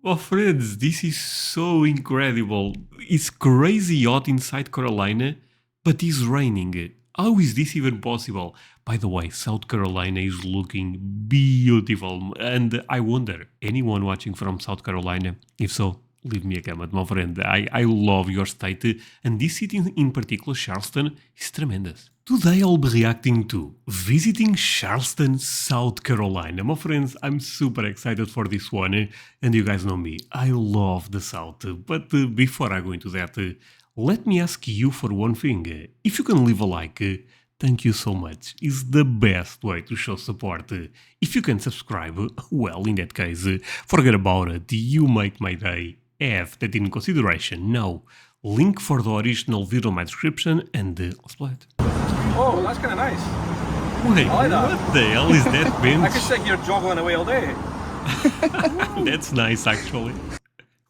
Oh, friends, this is so incredible. It's crazy hot inside Carolina, but it's raining. How is this even possible? By the way, South Carolina is looking beautiful, and I wonder, anyone watching from South Carolina? If so, leave me a comment, my friend. I love your state, and this city in particular, Charleston, is tremendous. Today I'll be reacting to visiting Charleston, South Carolina. My friends, I'm super excited for this one, and you guys know me, I love the South. But before I go into that, let me ask you for one thing. If you can leave a like, thank you so much. It's the best way to show support. If you can subscribe, well, in that case, forget about it. You make my day. Have that in consideration. Now, link for the original video in my description, and let's play it. Oh, that's kind of nice. Wait, I like that. what the hell is that bench? I could sit here joggling away all day. That's nice, actually.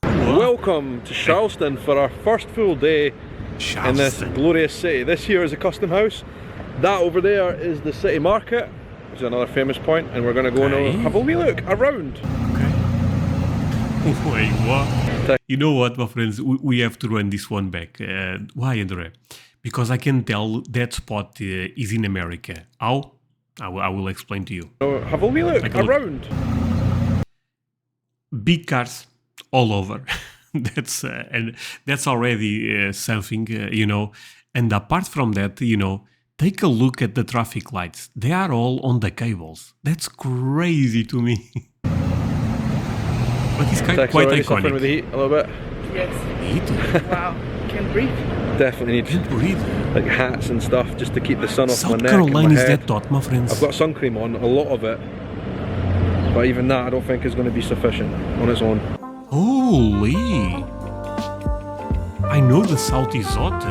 Welcome to Charleston for our first full day in this Charleston. glorious city. This here is a custom house. That over there is the city market, which is another famous point, and we're going to go Okay. and have a wee look around. Okay. Wait, what? You know what, my friends? We have to run this one back. Why, André? Because I can tell that spot is in America. How? I will explain to you. So have a wee look Take a look. around. Big cars all over. And that's already something, you know. And apart from that, you know, take a look at the traffic lights. They are all on the cables. That's crazy to me. But it's Tech's quite already suffering with the iconic. heat a little bit. Yes. Heat? Wow. Can't breathe. Definitely Can't need breathe. like hats and stuff just to keep the sun off South my neck Carolina and my is head. that hot, my friends. I've got sun cream on, a lot of it, but even that I don't think is going to be sufficient on its own. Holy! I know the South is hot.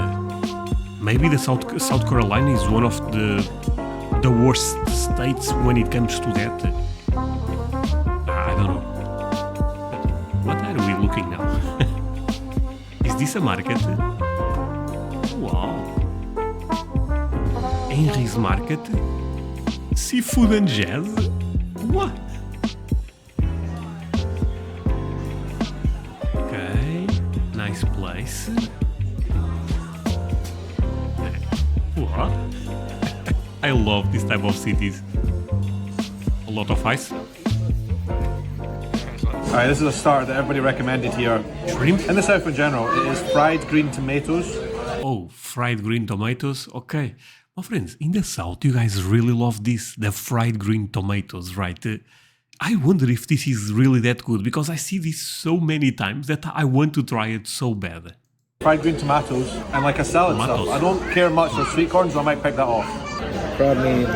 Maybe the South Carolina is one of the worst states when it comes to that. I don't know. What are we looking now? Is this a market? Wow. Henry's Market? Seafood and jazz? What? Okay, nice place. What? I love this type of cities. A lot of ice. Alright, this is a starter that everybody recommended here. Shrimp? In the south in general, it is fried green tomatoes. Oh, fried green tomatoes? Okay. My friends, in the south, you guys really love this, the fried green tomatoes, right? I wonder if this is really that good, because I see this so many times that I want to try it so bad. Fried green tomatoes and like a salad Tomatoes. stuff. I don't care much for sweet corn, so I might pick that off. Crab meat,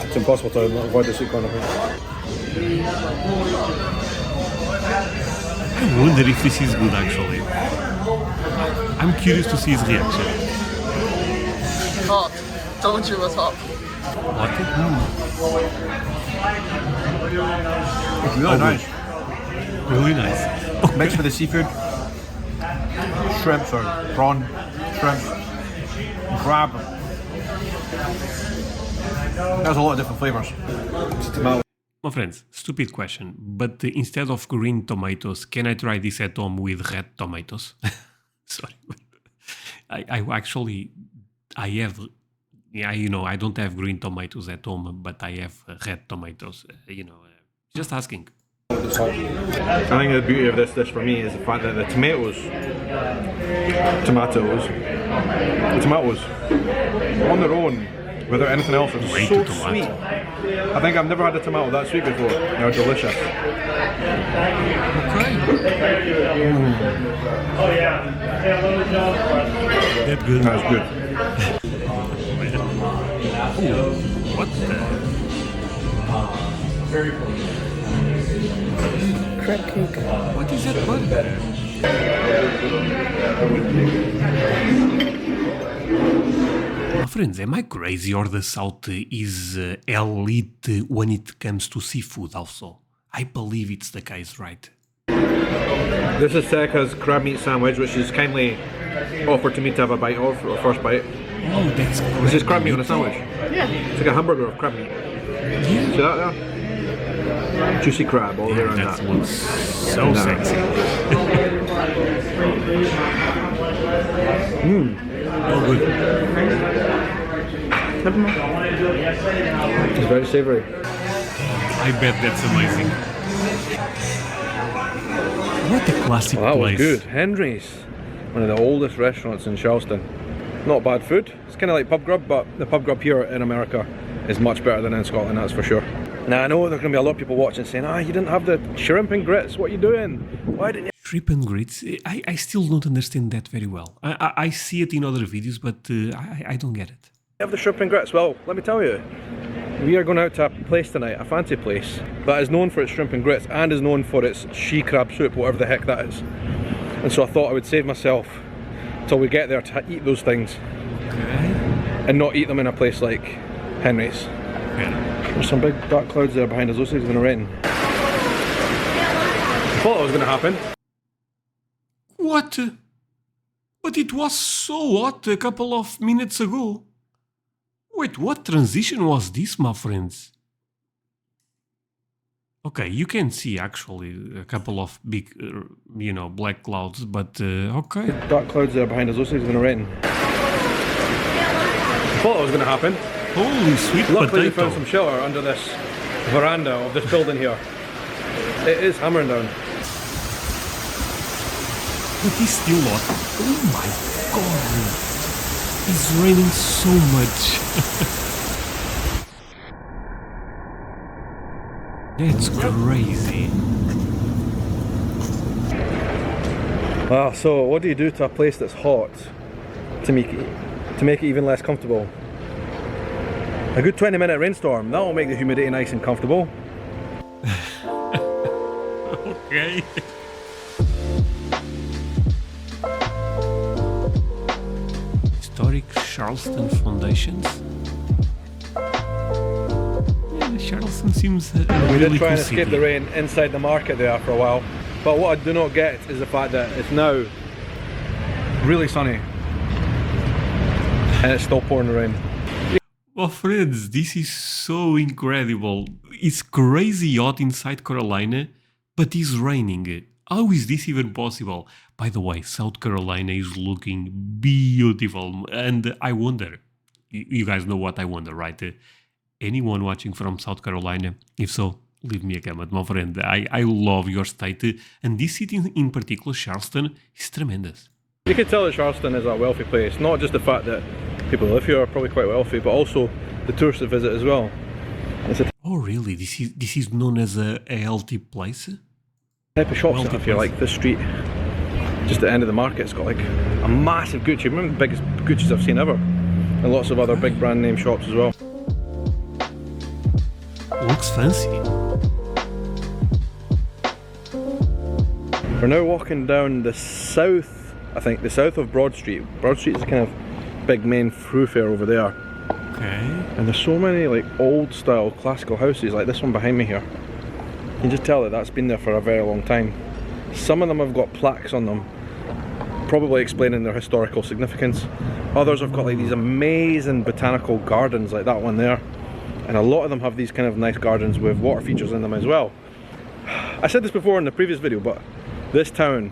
it's impossible to avoid the sweet corn. I wonder if this is good, actually. I'm curious to see his reaction. Hot. Told you it was hot. What? It's really nice. Really nice. Mixed with the seafood. Shrimps or prawn, shrimps, crab. There's a lot of different flavours. My friends, stupid question, but instead of green tomatoes, can I try this at home with red tomatoes? Sorry. I actually, I have, yeah, you know, I don't have green tomatoes at home, but I have red tomatoes, just asking. I think the beauty of this dish for me is the fact that the tomatoes on their own, without anything else, are Way so too tomato. sweet. I think I've never had a tomato that sweet before. They're delicious. That good. That's good. What the? Crab cake. What is that bud? My friends, am I crazy or the South is elite when it comes to seafood also? I believe it's the case, right? This is Seca's crab meat sandwich, which is kindly offered to me to have a bite of, or first bite. Oh, that's great. This is crab meat on a sandwich. Yeah. It's like a hamburger of crab meat. Yeah. See that there? Juicy crab all the way around That that. looks so sexy. Oh, good. It's very savoury. I bet that's amazing. What a classic Well, that was place. good. Henry's, one of the oldest restaurants in Charleston. Not bad food. It's kind of like pub grub, but the pub grub here in America is much better than in Scotland, that's for sure. Now I know there's going to be a lot of people watching saying, you didn't have the shrimp and grits, what are you doing? Why didn't you? Shrimp and grits, I still don't understand that very well. I see it in other videos, but I don't get it. Have the shrimp and grits? Well, let me tell you, we are going out to a place tonight, a fancy place, that is known for its shrimp and grits and is known for its she crab soup, whatever the heck that is. And so I thought I would save myself till we get there to eat those things. Okay. And not eat them in a place like Henry's. Yeah. There's some big dark clouds there behind us, looks like it's going to rain. I thought that was going to happen. What? But it was so hot a couple of minutes ago. Wait, what transition was this, my friends? Okay, you can see actually a couple of big, black clouds, but okay. Dark clouds there behind us, looks like it's going to rain. I thought that was going to happen. Holy sweet Luckily we potato. found some shelter under this veranda of this building here. It is hammering down. But it's still hot. Oh my god. It's raining so much. That's crazy. Ah, so what do you do to a place that's hot to make it even less comfortable? A good 20-minute rainstorm, that will make the humidity nice and comfortable. Okay. Historic Charleston foundations. Yeah, Charleston seems a We really did try cool and escape city. the rain inside the market there for a while, but what I do not get is the fact that it's now really sunny and it's still pouring the rain. Well, friends, this is so incredible. It's crazy hot inside Carolina, but it's raining. How is this even possible? By the way, South Carolina is looking beautiful, and I wonder, you guys know what I wonder, right? Anyone watching from South Carolina? If so, leave me a comment, my friend. I love your state, and this city in particular, Charleston, is tremendous. You can tell that Charleston is a wealthy place, not just the fact that people who live here are probably quite wealthy, but also the tourists that visit as well. It's a Oh, really? This is known as a healthy place? type of shops that Wealthy have here, place. like this street, just at the end of the market, it's got like a massive Gucci, one of the biggest Gucci's I've seen ever, and lots of other big brand name shops as well. Looks fancy. We're now walking down the south, I think, the south of Broad Street. Broad Street is the kind of big main thoroughfare over there. Okay. And there's so many like old style classical houses, like this one behind me here. You can just tell that that's been there for a very long time. Some of them have got plaques on them, probably explaining their historical significance. Others have got like these amazing botanical gardens like that one there. And a lot of them have these kind of nice gardens with water features in them as well. I said this before in the previous video, but this town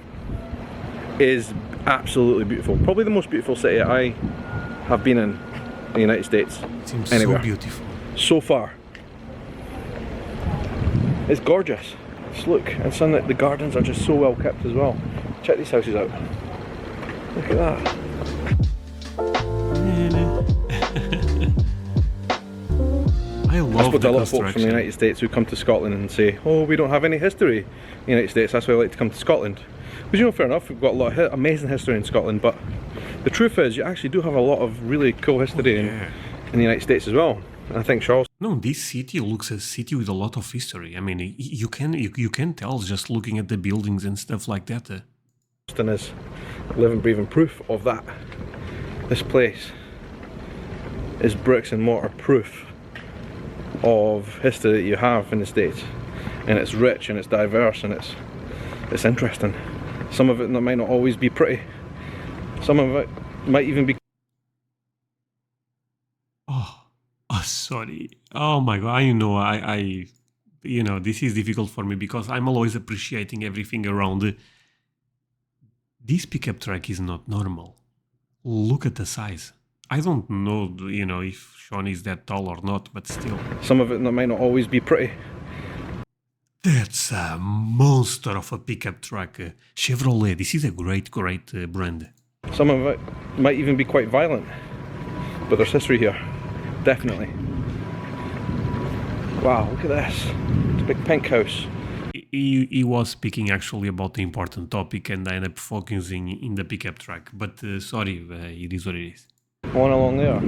is absolutely beautiful. Probably the most beautiful city I have been in the United States. It seems Anywhere. so beautiful. So far. It's gorgeous. Just look, and some of the gardens are just so well kept as well. Check these houses out. Look at that. I I love spoke to the a lot of folks from the construction. United States who come to Scotland and say, oh, we don't have any history in the United States, that's why I like to come to Scotland. Which, you know, fair enough, we've got a lot of amazing history in Scotland, but the truth is you actually do have a lot of really cool history in the United States as well. And I think Charleston No, this city looks a city with a lot of history. I mean, you can tell just looking at the buildings and stuff like that. is living, breathing proof of that. This place is bricks and mortar proof of history that you have in the States, and it's rich and it's diverse and it's interesting. Some of it might not always be pretty. Some of it might even be. Oh, sorry. Oh my god! I you know, this is difficult for me because I'm always appreciating everything around. This pickup truck is not normal. Look at the size. I don't know, you know, if Sean is that tall or not, but still. Some of it might not always be pretty. That's a monster of a pickup truck. Chevrolet, this is a great brand. Some of it might even be quite violent. But there's history here. Definitely. Wow, look at this. It's a big pink house. He was speaking actually about the important topic and I ended up focusing in the pickup truck. But sorry, it is what it is. One along there.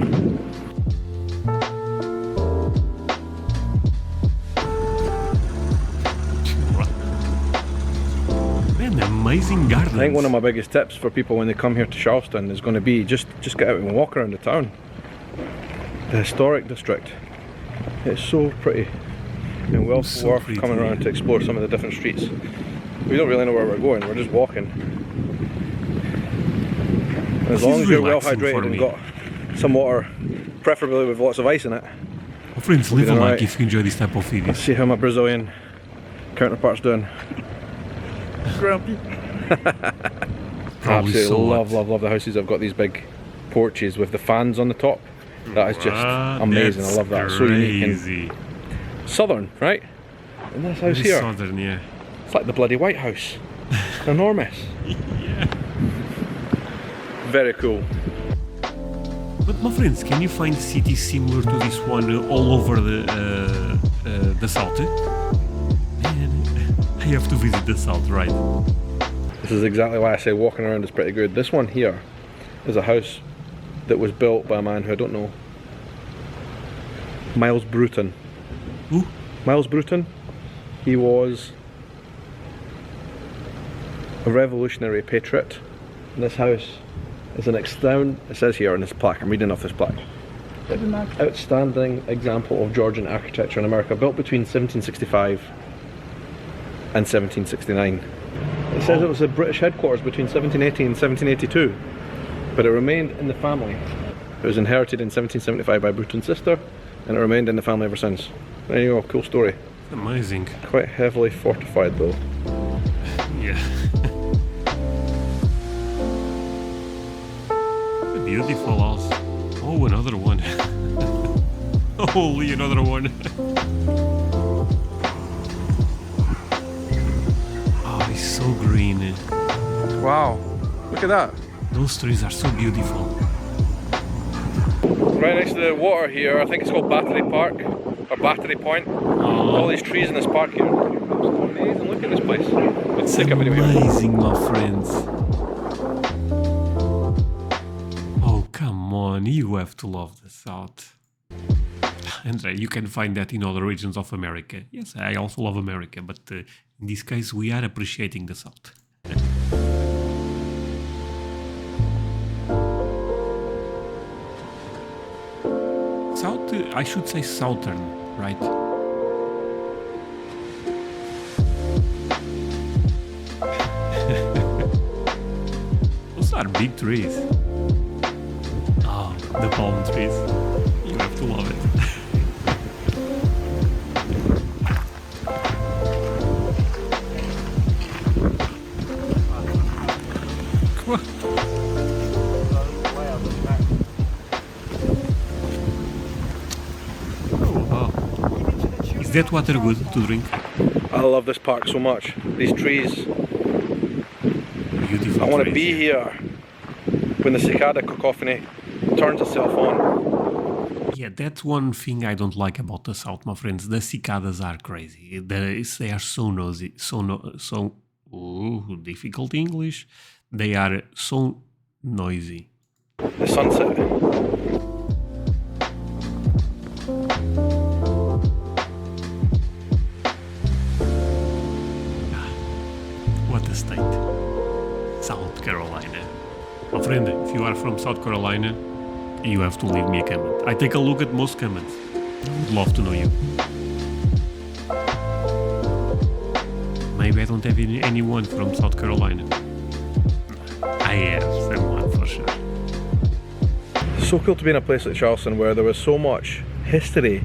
Man, amazing gardens. I think one of my biggest tips for people when they come here to Charleston is going to be just get out and walk around the town. The historic district. It's so pretty and well worth coming around to explore some of the different streets. We don't really know where we're going, we're just walking. As long as you're well hydrated and got some water, preferably with lots of ice in it. Well, friends, leave a like if you enjoy this type of videos. Let's see how my Brazilian counterpart's doing. Grumpy. Probably Absolutely so love the houses. I've got these big porches with the fans on the top. That is just amazing. I love that. So unique and southern, right? And this house here, southern, yeah. it's like the bloody White House. Enormous. Yeah. Very cool. But my friends, can you find cities similar to this one all over the south? Man, I have to visit the south, right? This is exactly why I say walking around is pretty good. This one here is a house that was built by a man who I don't know. Miles Bruton. Who? Miles Bruton. He was a revolutionary patriot. And this house is an it says here on this plaque, I'm reading off this plaque. Outstanding example of Georgian architecture in America, built between 1765 and 1769. It says it was a British headquarters between 1780 and 1782, but it remained in the family. It was inherited in 1775 by Bruton's sister, and it remained in the family ever since. There you go, cool story. Amazing. Quite heavily fortified though. Yeah. A beautiful house. Oh, another one. Holy, another one. Oh, it's so green. Wow, look at that. Those trees are so beautiful. Right next to the water here, I think it's called Battery Park, or Battery Point. All these trees in this park here. It's amazing, look at this place. It's amazing, my friends. Oh, come on, you have to love the South. André, you can find that in other regions of America. Yes, I also love America, but in this case, we are appreciating the South. South, I should say southern, right? Those are big trees. Oh, the palm trees. You have to love it. Come on. Is that water good to drink? I love this park so much. These trees. Beautiful. I want to be here when the cicada cacophony turns itself on. Yeah, that's one thing I don't like about the South, my friends. The cicadas are crazy. They are so noisy, difficult English. They are so noisy. The sunset. What a state. South Carolina. My friend, if you are from South Carolina, you have to leave me a comment. I take a look at most comments. I would love to know you. Maybe I don't have anyone from South Carolina. I have someone for sure. So cool to be in a place like Charleston where there was so much history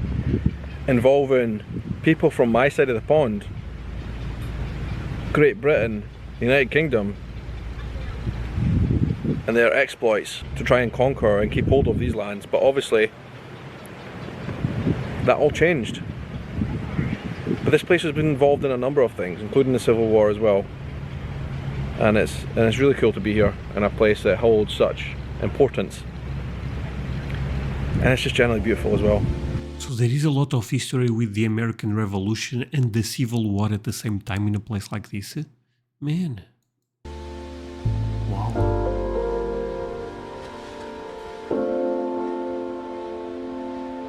involving people from my side of the pond, Great Britain, the United Kingdom, and their exploits to try and conquer and keep hold of these lands, but obviously that all changed. But this place has been involved in a number of things, including the Civil War as well, and it's really cool to be here in a place that holds such importance, and it's just generally beautiful as well. So there is a lot of history with the American Revolution and the Civil War at the same time in a place like this. Man. Wow.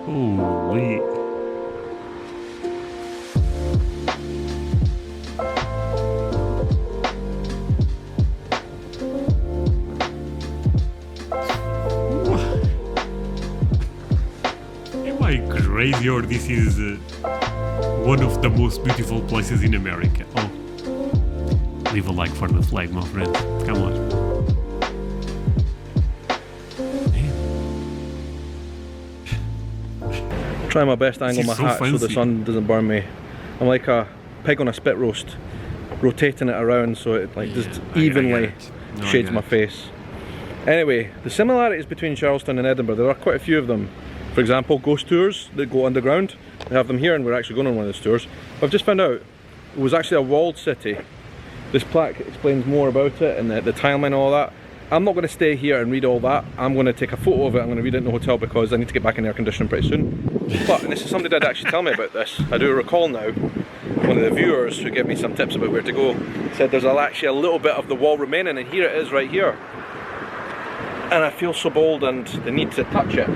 Holy. Am I crazy, or this is one of the most beautiful places in America? Oh, leave a like for the flag, my friend. Come on. Try my best to angle This my is so hat so the fancy. sun doesn't burn me. I'm like a pig on a spit roast, rotating it around so it like just I evenly get it. No, I shades get my it. face. Anyway, the similarities between Charleston and Edinburgh, there are quite a few of them. For example, ghost tours that go underground. They have them here, and we're actually going on one of those tours. I've just found out it was actually a walled city. This plaque explains more about it and the timeline and all that. I'm not going to stay here and read all that. I'm going to take a photo of it. I'm going to read it in the hotel because I need to get back in air conditioning pretty soon. But, and this is somebody that did actually tell me about this. I do recall now, one of the viewers who gave me some tips about where to go said there's actually a little bit of the wall remaining, and here it is right here. And I feel so bold and the need to touch it,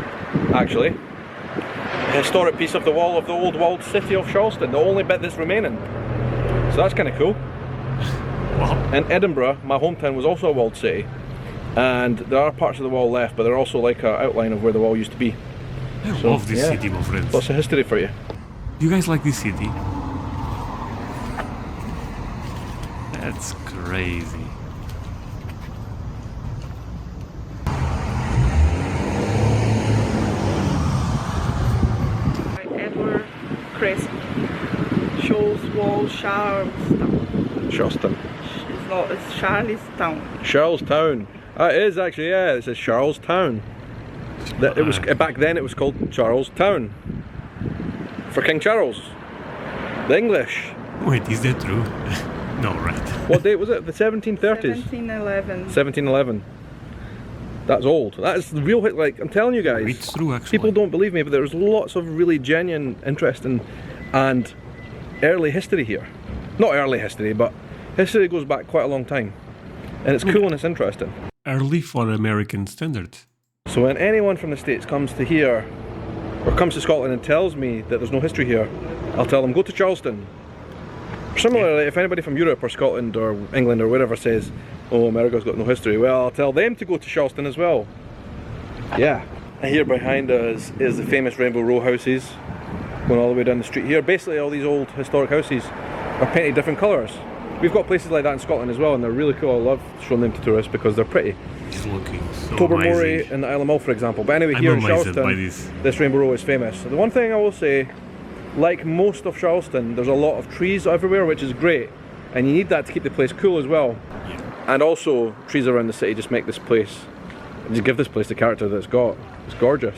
actually. A historic piece of the wall of the old walled city of Charleston, the only bit that's remaining. So that's kind of cool. Wow. And Edinburgh, my hometown, was also a walled city. And there are parts of the wall left, but they're also like an outline of where the wall used to be. I So, love this yeah. city, my friends. Lots of history for you. Do you guys like this city? That's crazy. Edward Crescent. Shows wall Charlestown. Charleston. It's not, it's Charlestown. Charlestown. It is actually, yeah, it says Charlestown. That it was back then. It was called Charlestown for King Charles, the English. Wait, is that true? No, right. What date was it? The 1730s. 1711. 1711. That's old. That is the real hit. Like I'm telling you guys, It's true, actually. people don't believe me, but there's lots of really genuine, interesting, and early history here. Not early history, but history goes back quite a long time, and it's cool and it's interesting. Early for American standards. So when anyone from the States comes to here, or comes to Scotland and tells me that there's no history here, I'll tell them, go to Charleston. Similarly, if anybody from Europe or Scotland or England or wherever says, oh, America's got no history, well, I'll tell them to go to Charleston as well. Yeah. And here behind us is the famous Rainbow Row houses, going all the way down the street here. Basically, all these old historic houses are painted different colours. We've got places like that in Scotland as well, and they're really cool. I love showing them to tourists because they're pretty. It's looking so Tobermory amazing. and the Isle of Mull, for example. But anyway, I'm here in amazed by Charleston, this. Rainbow Row is famous. So the one thing I will say, like most of Charleston, there's a lot of trees everywhere, which is great, and you need that to keep the place cool as well. Yeah. And also, trees around the city just make this place, just give this place the character that it's got. It's gorgeous.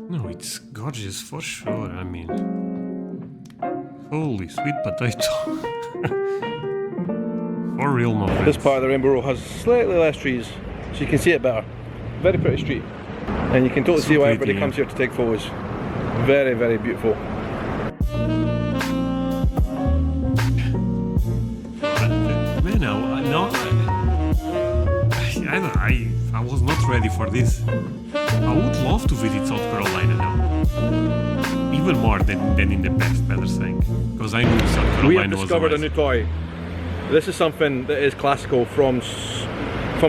No, it's gorgeous for sure. I mean, holy sweet potato. For real, my friends. This part of the Rainbow Row has slightly less trees, so you can see it better. Very pretty street. And you can totally So see why pretty, everybody yeah. comes here to take photos. Very, very beautiful. Man, I was not ready for this. I would love to visit South Carolina now. Even more than in the past, better saying. Because I knew South Carolina We have was discovered a amazing. new toy. This is something that is classical from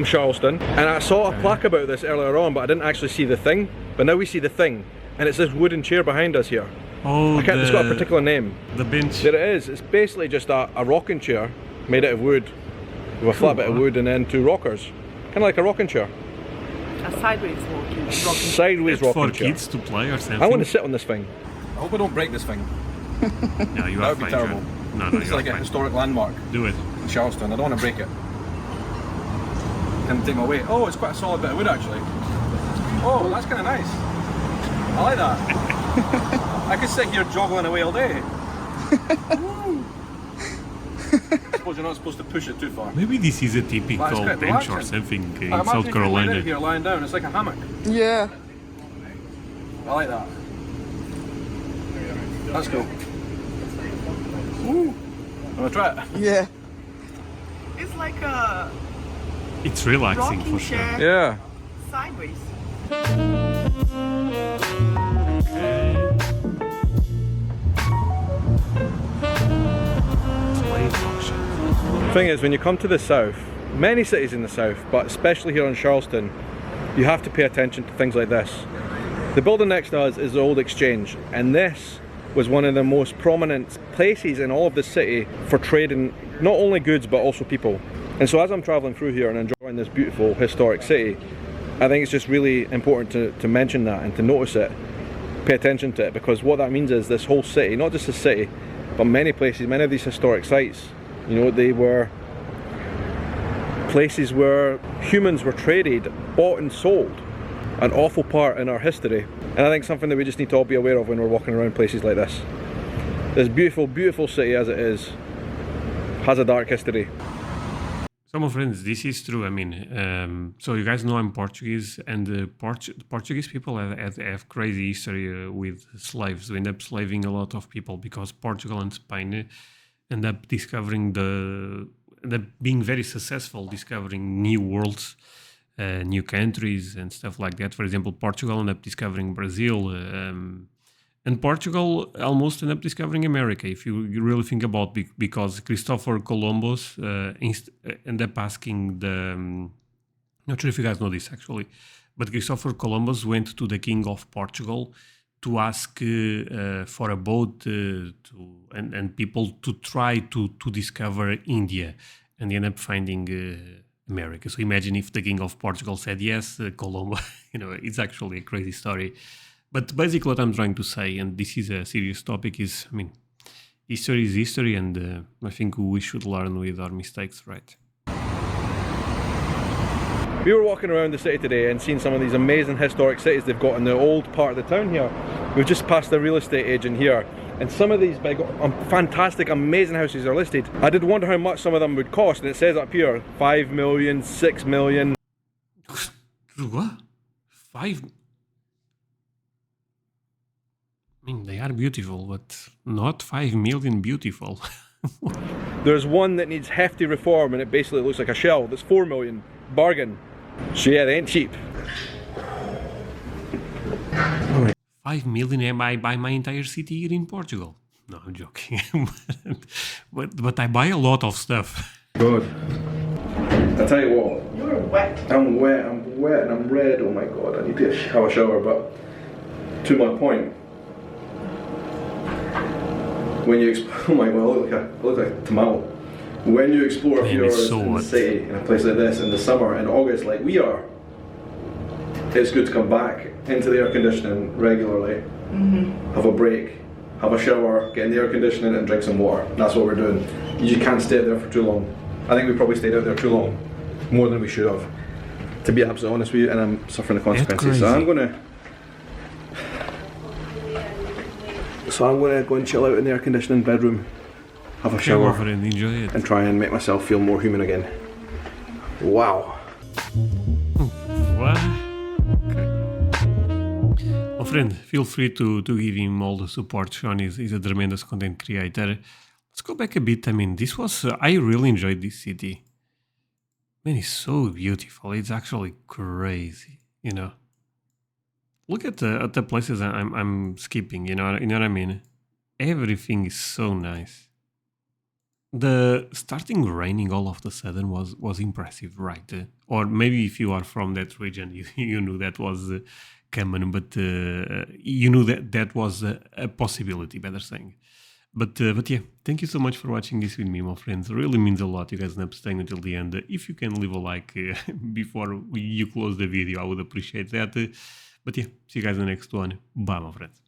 Charleston, and I saw a plaque about this earlier on, but I didn't actually see the thing. But now we see the thing, and it's this wooden chair behind us here. Oh, It's got a particular name. the bench. There it is. It's basically just a rocking chair made out of wood, with a flat bit of wood and then two rockers, kind of like a rocking chair. A sideways walking. Sideways It's for rocking chair. kids to play or something. I want to sit on this thing. I hope I don't break this thing. No, you That are would be fine. terrible. John. No, It's you're like a fine. historic landmark Do it. in Charleston. I don't want to break it. Can take my weight. Oh, it's quite a solid bit of wood actually. Oh, that's kind of nice. I like that. I could sit here joggling away all day. I suppose you're not supposed to push it too far. Maybe this is a typical Well, it's quite bench or relaxing. something I in imagine South if you're laying Carolina. out here lying down, it's like a hammock. Yeah. I like that. That's cool. Ooh. Wanna try it? Yeah. It's like a It's relaxing rocking for sure. chair Yeah. sideways. Play function. Thing is, when you come to the south, many cities in the south, but especially here in Charleston, you have to pay attention to things like this. The building next to us is the old exchange, and this was one of the most prominent places in all of the city for trading not only goods but also people. And so as I'm travelling through here and enjoying this beautiful historic city, I think it's just really important to mention that and to notice it, pay attention to it, because what that means is this whole city, not just the city, but many places, many of these historic sites, you know, they were places where humans were traded, bought and sold. An awful part in our history, and I think something that we just need to all be aware of when we're walking around places like this. This beautiful, beautiful city as it is, has a dark history. So, my friends, this is true. I mean, so you guys know I'm Portuguese, and the Portuguese people have crazy history with slaves. We end up slaving a lot of people because Portugal and Spain end up being very successful discovering new worlds, new countries and stuff like that. For example, Portugal ended up discovering Brazil, and Portugal almost ended up discovering America, if you really think about it, because Christopher Columbus ended up asking the... not sure if you guys know this actually, but Christopher Columbus went to the King of Portugal to ask for a boat and people to try to discover India, and they ended up finding America. So imagine if the King of Portugal said yes, Colombo. You know, it's actually a crazy story. But basically, what I'm trying to say, and this is a serious topic, is, I mean, history is history, and I think we should learn with our mistakes, right? We were walking around the city today and seeing some of these amazing historic cities they've got in the old part of the town here. We've just passed the real estate agent here, and some of these big, fantastic, amazing houses are listed. I did wonder how much some of them would cost, and it says up here 5 million, 6 million. What? 5? I mean, they are beautiful, but not 5 million beautiful. There's one that needs hefty reform and it basically looks like a shell that's 4 million. Bargain. So yeah, they ain't cheap. 5 million am I buy my entire city here in Portugal? No, I'm joking. but I buy a lot of stuff. Good. I tell you what. You're wet. I'm wet and I'm red. Oh my god, I need to have a shower, but to my point. When you oh my god, I look like a tomato. When you explore Man, fjords it's so in the hot. city, in a place like this, in the summer, in August, like we are, it's good to come back into the air conditioning regularly, have a break, have a shower, get in the air conditioning and drink some water. That's what we're doing. You just can't stay there for too long. I think we probably stayed out there too long, more than we should have, to be absolutely honest with you, and I'm suffering the consequences. So I'm gonna go and chill out in the air conditioning bedroom, have a Come shower, over and enjoy it. and try and make myself feel more human again. Wow. What? Okay. Well, friend, feel free to give him all the support. Sean is a tremendous content creator. Let's go back a bit. I mean, this was... I really enjoyed this city. Man, it's so beautiful. It's actually crazy, you know. Look at the places I'm skipping, you know what I mean? Everything is so nice. The starting raining all of a sudden was impressive, right? Or maybe if you are from that region, you knew that was coming, but you knew that was a possibility, better saying. But yeah, thank you so much for watching this with me, my friends. It really means a lot. You guys end up staying until the end. If you can leave a like before you close the video, I would appreciate that. But yeah, see you guys in the next one. Bye, my friends.